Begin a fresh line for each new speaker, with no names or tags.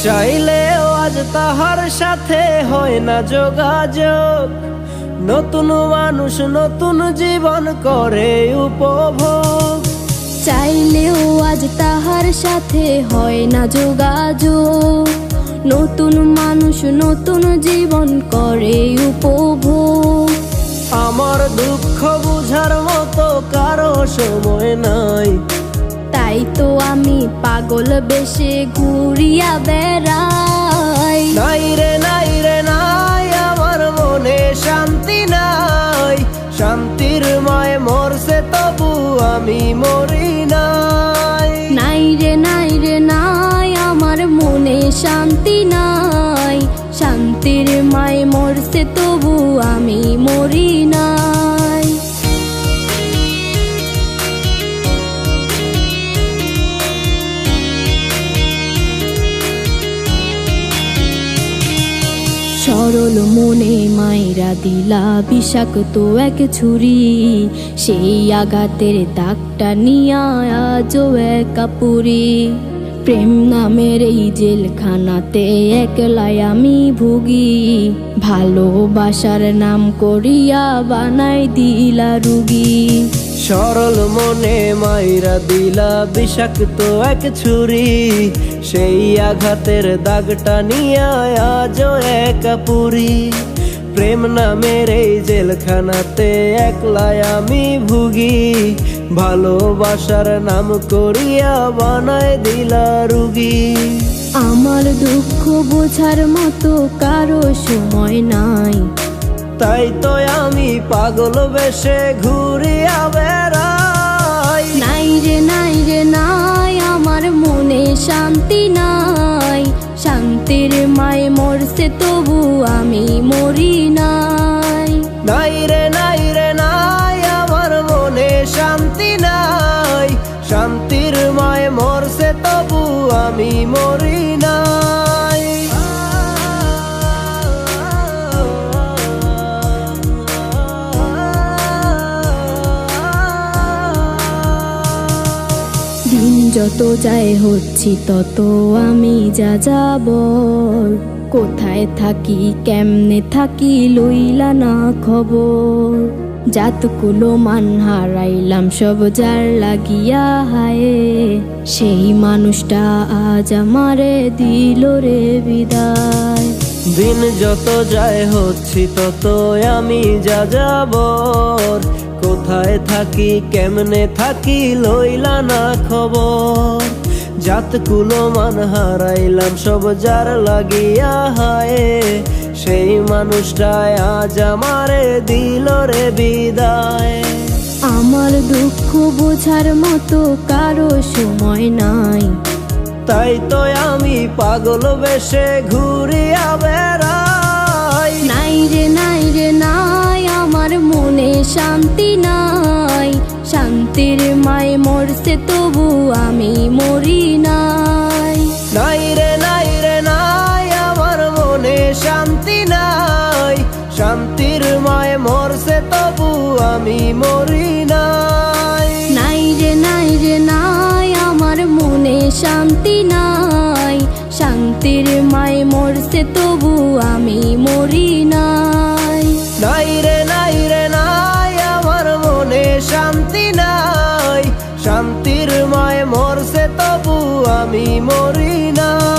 চাইলেও আজ তাহার সাথে হয় না যোগাযোগ। নতুন মানুষ নতুন জীবন করে উপভোগ।
চাইলেও আজ তাহার সাথে হয় না যোগাযোগ। নতুন মানুষ নতুন জীবন করে উপভোগ।
আমার দুঃখ বুঝার মতো কারো সময় নাই,
তাই তো আমি পাগল বেশে ঘুরিয়া বেড়াই।
নাই রে নাই রে নাই, আমার মনে শান্তি নাই। শান্তির মায় মরছে তবু আমি মরি নাই।
নাই রে নাই রে নাই, আমার মনে শান্তি নাই। শান্তির মায় মরছে তবু আমি মরি নাই। সরল মনে মাইরা দিলা বিষাক্ত এক ছুরি। সেই আঘাতের দাগটা নিয়া আজও একা পুরি। প্রেম নামের এই জেলখানাতে একলাই আমি ভুগি। ভালোবাসার নাম করিয়া বানাই দিলা রুগী।
সরল মনে মাইরা দিলা বিষাক্ত এক ছুরি। সেই আঘাতের দাগটা নিয়া আজও একা পুরি। প্রেম নামের এই জেলখানাতে একলাই আমি ভুগি। ভালোবাসার নাম করিয়া বানায় দিলা রুগী।
আমার দুঃখ বোঝার মতো কারো সময় নাই,
তাই তো আমি পাগল বেশে ঘুরিয়া বেড়াই।
নাই রে নাই রে নাই, আমার মনে শান্তি নাই। শান্তির মায় মরছে তবু আমি মরি নাই।
নাই রে নাই রে নাই, আমার মনে শান্তি নাই। শান্তির মায় মরছে তবু আমি মরি নাই।
দিন যত যায় হচ্ছি তত আমি যা যাবর। কোথায় থাকি কেমনে থাকি লইলা না খবর। জাতকুলো মান হারাইলাম সব যার লাগিয়া হায়। সেই মানুষটা আজ আমারে দিল রে বিদায়।
দিন যত যায় হচ্ছি তত আমি যা যাবর। কোথায় থাকি কেমনে থাকি লইলা না খবর। জাতকুলো মান হারাইলাম সব যার লাগিয়া হায়। সেই মানুষটাই আজ আমারে দিল রে বিদায়।
আমার দুঃখ বোঝার মতো কারো সময় নাই,
তাই তো আমি পাগল বেশে ঘুরিয়া বেড়াই।
নাই রে নাই রে নাই, আমার মনে শান্তি নাই। শান্তির মায় মরছে তবু আমি মরি নাই।
নাই রে নাই রে নাই, আমার মনে শান্তি নাই। শান্তির মায় মরছে তবু আমি মরি নাই।
নাই রে নাই রে নাই, আমার মনে শান্তি নাই। শান্তির মায় মরছে তবু আমি মরি নাই।
নাই রে নাই রে নাই, আমার মনে শান্তি নাই। শান্তির মায় মরছে তবু আমি মরি নাই।